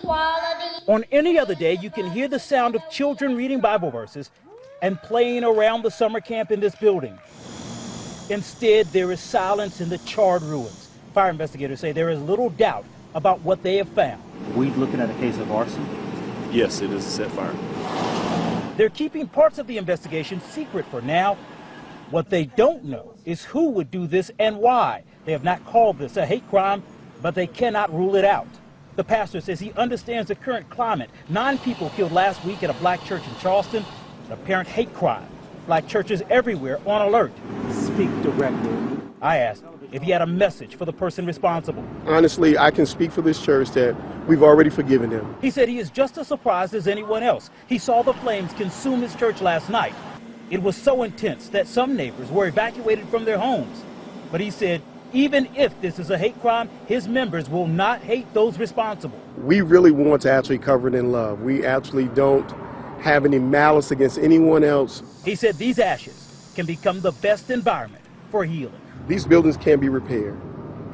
equality. On any other day, you can hear the sound of children reading Bible verses and playing around the summer camp in this building. Instead, there is silence in the charred ruins. Fire investigators say there is little doubt about what they have found. Are we looking at a case of arson? Yes, it is a set fire. They're keeping parts of the investigation secret for now. What they don't know is who would do this and why. They have not called this a hate crime, but they cannot rule it out. The pastor says he understands the current climate. 9 people killed last week at a black church in Charleston. An apparent hate crime. Black churches everywhere on alert. Speak directly. I asked if he had a message for the person responsible. Honestly, I can speak for this church that we've already forgiven them. He said he is just as surprised as anyone else. He saw the flames consume his church last night. It was so intense that some neighbors were evacuated from their homes. But he said even if this is a hate crime, his members will not hate those responsible. We really want to actually cover it in love. We actually don't have any malice against anyone else. He said these ashes can become the best environment for healing. These buildings can be repaired,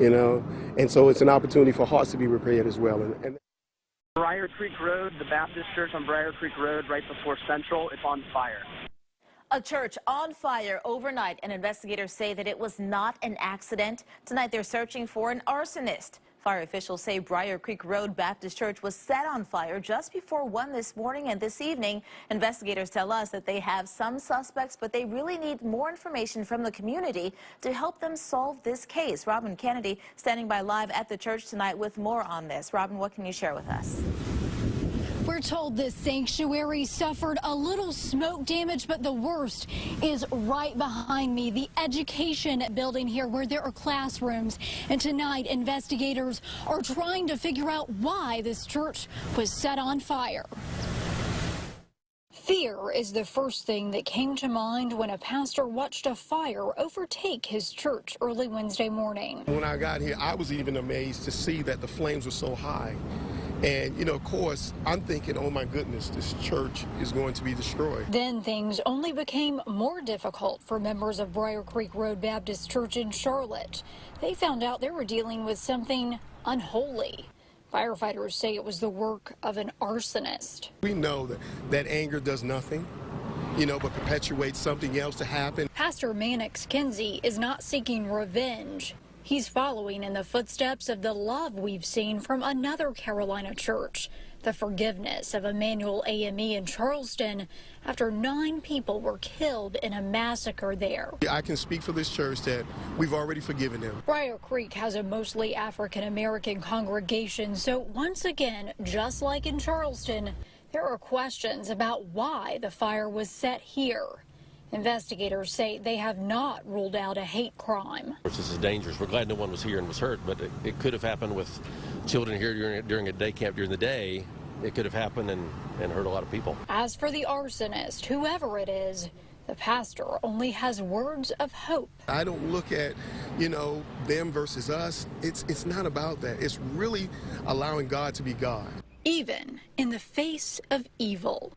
you know, and so it's an opportunity for hearts to be repaired as well. Briar Creek Road, the Baptist Church on Briar Creek Road, right before Central, it's on fire. A church on fire overnight, and investigators say that it was not an accident. Tonight they're searching for an arsonist. Fire officials say Briar Creek Road Baptist Church was set on fire just before 1 this morning and this evening. Investigators tell us that they have some suspects, but they really need more information from the community to help them solve this case. Robin Kennedy standing by live at the church tonight with more on this. Robin, what can you share with us? We're told this sanctuary suffered a little smoke damage, but the worst is right behind me, the education building here where there are classrooms. And tonight, investigators are trying to figure out why this church was set on fire. Fear is the first thing that came to mind when a pastor watched a fire overtake his church early Wednesday morning. When I got here, I was even amazed to see that the flames were so high. And, you know, of course, I'm thinking, oh, my goodness, this church is going to be destroyed. Then things only became more difficult for members of Briar Creek Road Baptist Church in Charlotte. They found out they were dealing with something unholy. Firefighters say it was the work of an arsonist. We know that anger does nothing, you know, but perpetuates something else to happen. Pastor Mannix Kinsey is not seeking revenge. He's following in the footsteps of the love we've seen from another Carolina church, the forgiveness of Emmanuel AME in Charleston after 9 people were killed in a massacre there. I can speak for this church that we've already forgiven them. Briar Creek has a mostly African-American congregation, so once again, just like in Charleston, there are questions about why the fire was set here. Investigators say they have not ruled out a hate crime. This is dangerous. We're glad no one was here and was hurt, but it could have happened with children here during a day camp during the day. It could have happened and hurt a lot of people. As for the arsonist, whoever it is, the pastor only has words of hope. I don't look at, you know, them versus us. It's not about that. It's really allowing God to be God. Even in the face of evil.